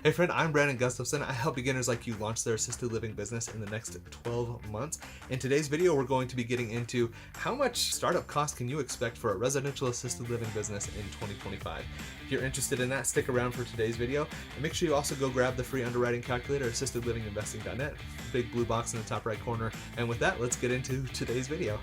Hey friend, I'm Brandon Gustafson. I help beginners like you launch their assisted living business in the next 12 months. In today's video, we're going to be getting into how much startup cost can you expect for a residential assisted living business in 2025. If you're interested in that, stick around for today's video. And make sure you also go grab the free underwriting calculator, assistedlivinginvesting.net, big blue box in the top right corner. And with that, let's get into today's video.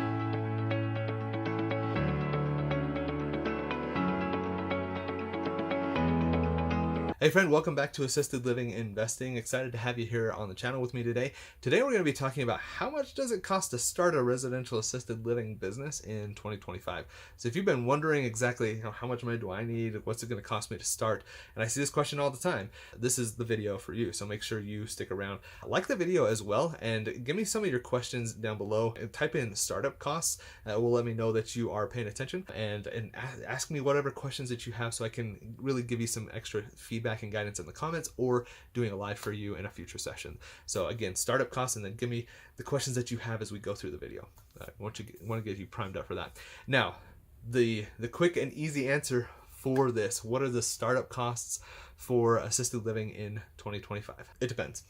Hey friend, welcome back to Assisted Living Investing. Excited to have you here on the channel with me today. Today we're going to be talking about how much does it cost to start a residential assisted living business in 2025. So if you've been wondering exactly how much money do I need, what's it going to cost me to start, and I see this question all the time, this is the video for you. So make sure you stick around. Like the video as well, and give me some of your questions down below. Type in startup costs. Will let me know that you are paying attention, and ask me whatever questions that you have so I can really give you some extra feedback and guidance in the comments, or doing a live for you in a future session. So again, startup costs, and then give me the questions that you have as we go through the video. I want to get you primed up for that. Now, the quick and easy answer for this: what are the startup costs for assisted living in 2025? It depends.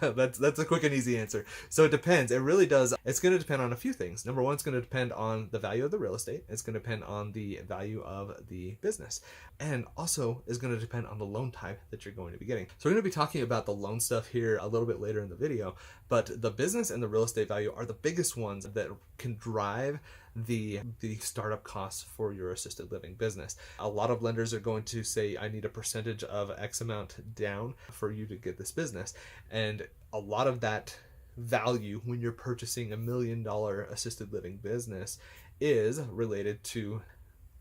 That's a quick and easy answer. So it depends. It really does. It's going to depend on a few things. Number one, it's going to depend on the value of the real estate. It's going to depend on the value of the business, and also is going to depend on the loan type that you're going to be getting. So we're going to be talking about the loan stuff here a little bit later in the video, but the business and the real estate value are the biggest ones that can drive the startup costs for your assisted living business. A lot of lenders are going to say, I need a percentage of X amount down for you to get this business. And a lot of that value when you're purchasing $1 million assisted living business is related to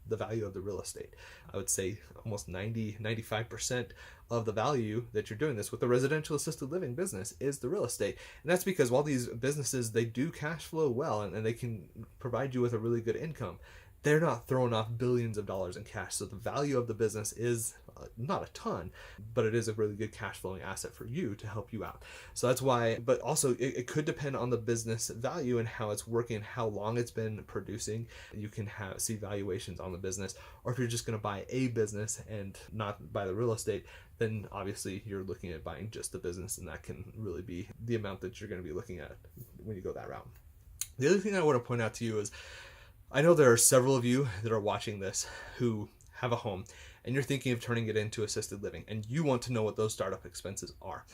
the value of the real estate. I would say almost 95% of the value that you're doing this with the residential assisted living business is the real estate. And that's because while these businesses, they do cash flow well and they can provide you with a really good income, they're not throwing off billions of dollars in cash. So the value of the business is not a ton, but it is a really good cash flowing asset for you to help you out. So that's why, but also it could depend on the business value and how it's working, how long it's been producing. You can see valuations on the business, or if you're just going to buy a business and not buy the real estate, then obviously you're looking at buying just the business, and that can really be the amount that you're going to be looking at when you go that route. The other thing I want to point out to you is, I know there are several of you that are watching this who have a home and you're thinking of turning it into assisted living, and you want to know what those startup expenses are.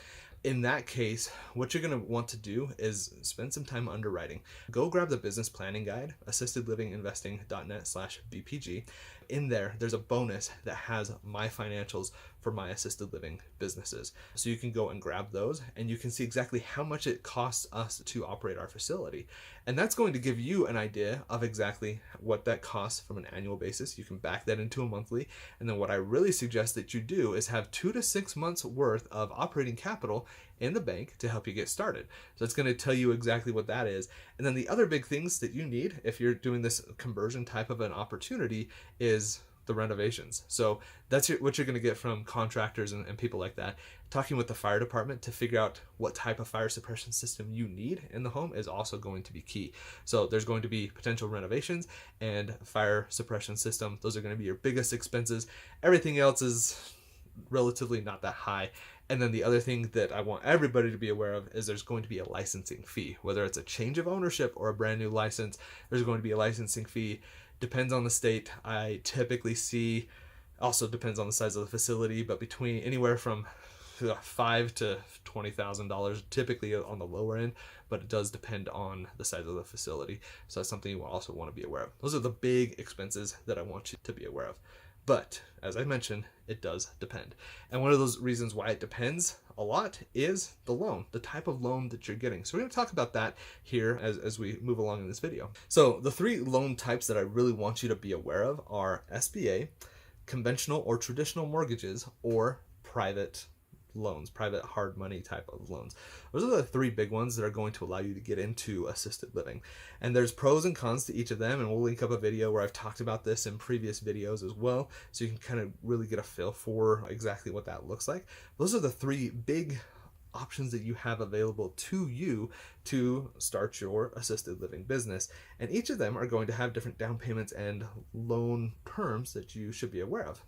In that case, what you're going to want to do is spend some time underwriting. Go grab the business planning guide, assistedlivinginvesting.net/BPG. In there, there's a bonus that has my financials for my assisted living businesses. So you can go and grab those, and you can see exactly how much it costs us to operate our facility. And that's going to give you an idea of exactly what that costs from an annual basis. You can back that into a monthly. And then what I really suggest that you do is have 2 to 6 months worth of operating capital in the bank to help you get started. So it's going to tell you exactly what that is. And then the other big things that you need if you're doing this conversion type of an opportunity is the renovations. So that's what you're going to get from contractors and people like that. Talking with the fire department to figure out what type of fire suppression system you need in the home is also going to be key. So there's going to be potential renovations and fire suppression system. Those are going to be your biggest expenses. Everything else is relatively not that high. And then the other thing that I want everybody to be aware of is there's going to be a licensing fee. Whether it's a change of ownership or a brand new license, there's going to be a licensing fee. Depends on the state. I typically see, also depends on the size of the facility, but between anywhere from $5,000 to $20,000, typically on the lower end, but it does depend on the size of the facility. So that's something you will also want to be aware of. Those are the big expenses that I want you to be aware of. But as I mentioned, it does depend. And one of those reasons why it depends a lot is the loan, the type of loan that you're getting. So we're going to talk about that here as we move along in this video. So the 3 loan types that I really want you to be aware of are SBA, conventional or traditional mortgages, or private loans, private hard money type of loans. Those are the 3 big ones that are going to allow you to get into assisted living. And there's pros and cons to each of them, and we'll link up a video where I've talked about this in previous videos as well, so you can kind of really get a feel for exactly what that looks like. Those are the 3 big options that you have available to you to start your assisted living business. And each of them are going to have different down payments and loan terms that you should be aware of.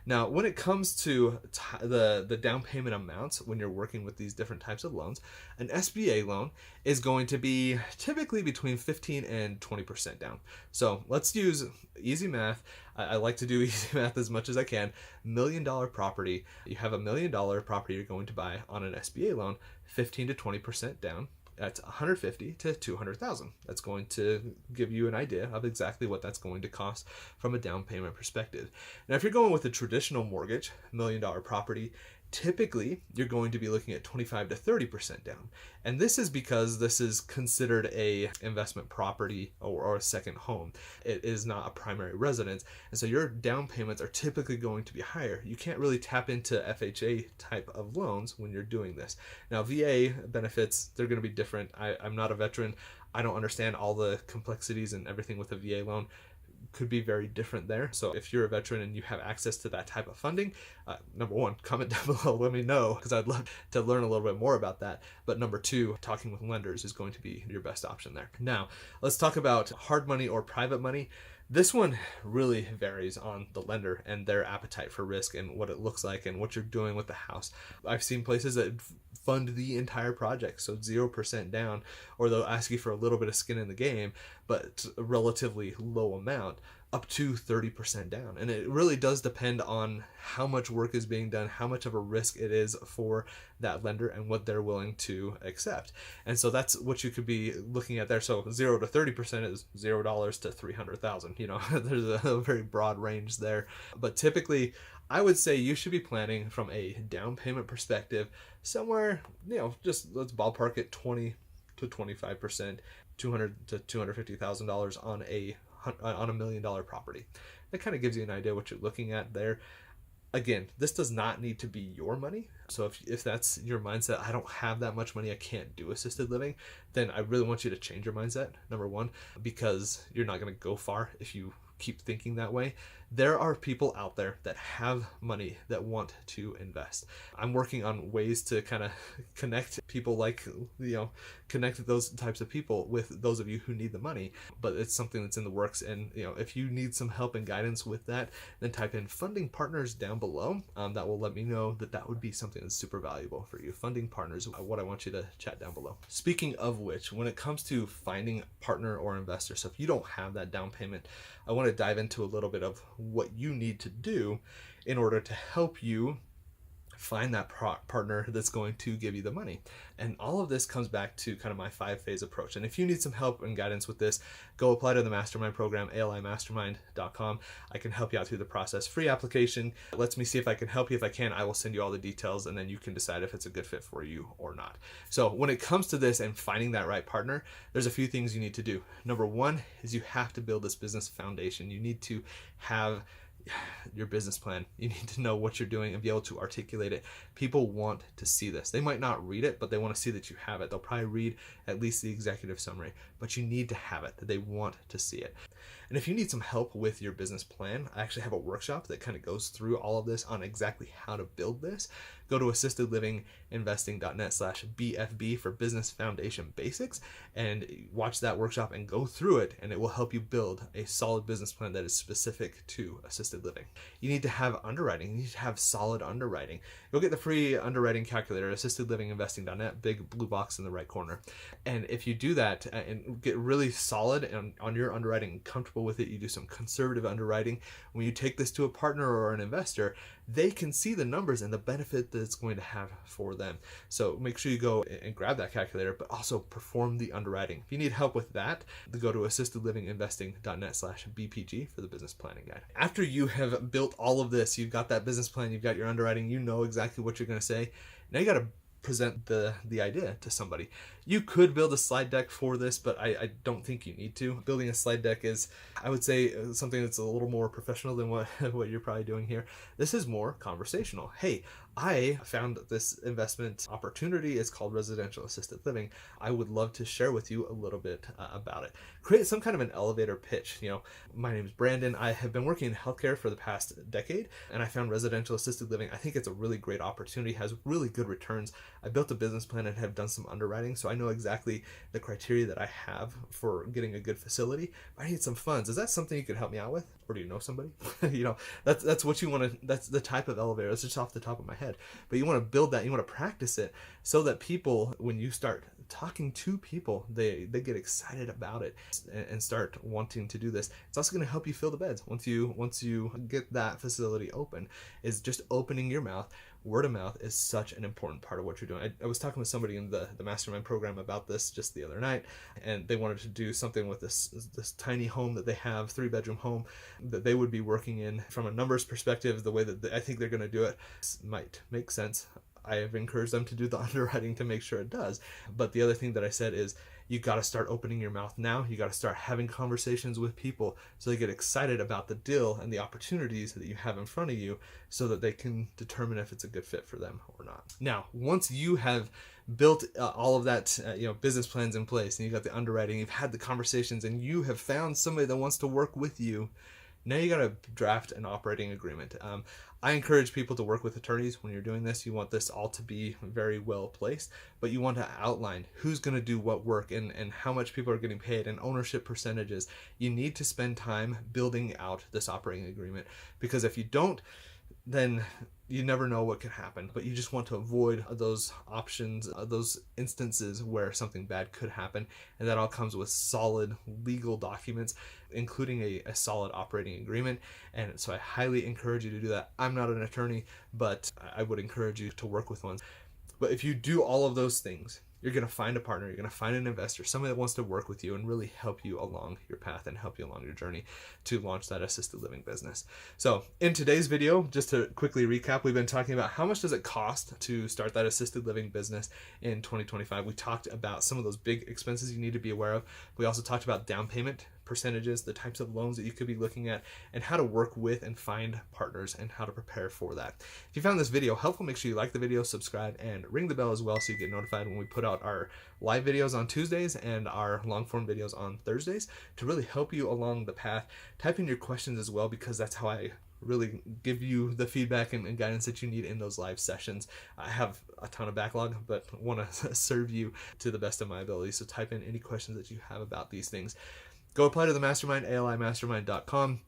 Now, when it comes to the down payment amounts, when you're working with these different types of loans, an SBA loan is going to be typically between 15 and 20% down. So let's use easy math. I like to do easy math as much as I can. $1 million property. You have $1 million property you're going to buy on an SBA loan, 15 to 20% down. That's 150 to 200,000. That's going to give you an idea of exactly what that's going to cost from a down payment perspective. Now, if you're going with a traditional mortgage, $1 million property, typically you're going to be looking at 25 to 30% down. And this is because this is considered a investment property or a second home. It is not a primary residence. And so your down payments are typically going to be higher. You can't really tap into FHA type of loans when you're doing this. Now, VA benefits, they're going to be different. I'm not a veteran. I don't understand all the complexities and everything with a VA loan. Could be very different there. So if you're a veteran and you have access to that type of funding, number one, comment down below, let me know, because I'd love to learn a little bit more about that. But number two, talking with lenders is going to be your best option there. Now, let's talk about hard money or private money. This one really varies on the lender and their appetite for risk and what it looks like and what you're doing with the house. I've seen places that fund the entire project, so 0% down, or they'll ask you for a little bit of skin in the game, but a relatively low amount, up to 30% down. And it really does depend on how much work is being done, how much of a risk it is for that lender, and what they're willing to accept. And so that's what you could be looking at there. So 0 to 30% is $0 to 300,000. You know, there's a very broad range there. But typically, I would say you should be planning from a down payment perspective somewhere, you know, just let's ballpark it 20 to 25%, $200 to $250,000 on a $1 million property. That kind of gives you an idea what you're looking at there. Again, this does not need to be your money. So if that's your mindset, I don't have that much money, I can't do assisted living, then I really want you to change your mindset, number one, because you're not going to go far if you keep thinking that way. There are people out there that have money that want to invest. I'm working on ways to kind of connect people connect those types of people with those of you who need the money, but it's something that's in the works. And if you need some help and guidance with that, then type in funding partners down below. That will let me know that would be something that's super valuable for you. Funding partners, what I want you to chat down below. Speaking of which, when it comes to finding partner or investor, so if you don't have that down payment, I want to dive into a little bit of what you need to do in order to help you find that partner that's going to give you the money. And all of this comes back to kind of my 5-phase approach. And if you need some help and guidance with this, go apply to the mastermind program, alimastermind.com. I can help you out through the process. Free application. It lets me see if I can help you. If I can, I will send you all the details, and then you can decide if it's a good fit for you or not. So when it comes to this and finding that right partner, there's a few things you need to do. Number one is you have to build this business foundation. You need to have your business plan. You need to know what you're doing and be able to articulate it. People want to see this. They might not read it, but they want to see that you have it. They'll probably read at least the executive summary, but you need to have it, that they want to see it. And if you need some help with your business plan, I actually have a workshop that kind of goes through all of this on exactly how to build this. Go to assistedlivinginvesting.net/BFB for Business Foundation Basics and watch that workshop and go through it, and it will help you build a solid business plan that is specific to assisted living. You need to have underwriting. You need to have solid underwriting. You'll get the free underwriting calculator, assistedlivinginvesting.net, big blue box in the right corner. And if you do that and get really solid on your underwriting, comfortable with it, you do some conservative underwriting. When you take this to a partner or an investor, they can see the numbers and the benefit that it's going to have for them. So make sure you go and grab that calculator, but also perform the underwriting. If you need help with that, go to assistedlivinginvesting.net/BPG for the business planning guide. After you have built all of this, you've got that business plan, you've got your underwriting, you know exactly what you're going to say. Now you got to present the idea to somebody. You could build a slide deck for this, but I don't think you need to. Building a slide deck is, I would say, something that's a little more professional than what you're probably doing here. This is more conversational. Hey, I found this investment opportunity. It's called residential assisted living. I would love to share with you a little bit about it. Create some kind of an elevator pitch. My name is Brandon. I have been working in healthcare for the past decade, and I found residential assisted living. I think it's a really great opportunity, has really good returns. I built a business plan and have done some underwriting, so I know exactly the criteria that I have for getting a good facility. But I need some funds. Is that something you could help me out with? Or do you know somebody? That's what you want to, that's the type of elevator. It's just off the top of my head. But you want to build that, you want to practice it so that people, when you start talking to people, they get excited about it and start wanting to do this. It's also going to help you fill the beds once you get that facility open. Is just opening your mouth. Word of mouth is such an important part of what you're doing. I was talking with somebody in the mastermind program about this just the other night, and they wanted to do something with this tiny home that they have, 3-bedroom home that they would be working in. From a numbers perspective, the way that I think they're going to do it might make sense. I have encouraged them to do the underwriting to make sure it does. But the other thing that I said is, you got to start opening your mouth now. You got to start having conversations with people so they get excited about the deal and the opportunities that you have in front of you so that they can determine if it's a good fit for them or not. Now, once you have built all of that, business plans in place, and you got the underwriting, you've had the conversations, and you have found somebody that wants to work with you, now you got to draft an operating agreement. I encourage people to work with attorneys when you're doing this. You want this all to be very well placed, but you want to outline who's going to do what work and how much people are getting paid and ownership percentages. You need to spend time building out this operating agreement, because if you don't, then you never know what could happen. But you just want to avoid those options, those instances where something bad could happen. And that all comes with solid legal documents, including a solid operating agreement. And so I highly encourage you to do that. I'm not an attorney, but I would encourage you to work with one. But if you do all of those things, you're going to find a partner, you're going to find an investor, somebody that wants to work with you and really help you along your path and help you along your journey to launch that assisted living business. So in today's video, just to quickly recap, we've been talking about how much does it cost to start that assisted living business in 2025. We talked about some of those big expenses you need to be aware of. We also talked about down payment percentages, the types of loans that you could be looking at, and how to work with and find partners and how to prepare for that. If you found this video helpful, make sure you like the video, subscribe, and ring the bell as well so you get notified when we put out our live videos on Tuesdays and our long form videos on Thursdays to really help you along the path. Type in your questions as well, because that's how I really give you the feedback and guidance that you need in those live sessions. I have a ton of backlog, but want to serve you to the best of my ability. So type in any questions that you have about these things. Go apply to the mastermind, alimastermind.com.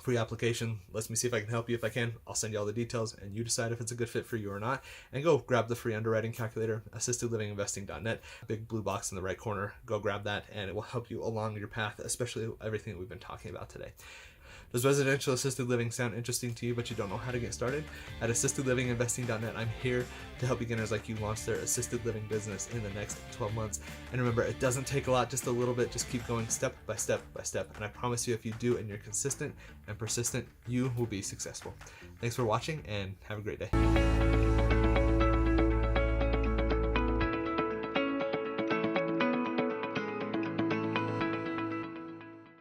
Free application. Let me see if I can help you. If I can, I'll send you all the details and you decide if it's a good fit for you or not. And go grab the free underwriting calculator, assistedlivinginvesting.net, big blue box in the right corner. Go grab that and it will help you along your path, especially everything that we've been talking about today. Does residential assisted living sound interesting to you, but you don't know how to get started? At assistedlivinginvesting.net, I'm here to help beginners like you launch their assisted living business in the next 12 months. And remember, it doesn't take a lot, just a little bit. Just keep going step by step by step. And I promise you, if you do and you're consistent and persistent, you will be successful. Thanks for watching and have a great day.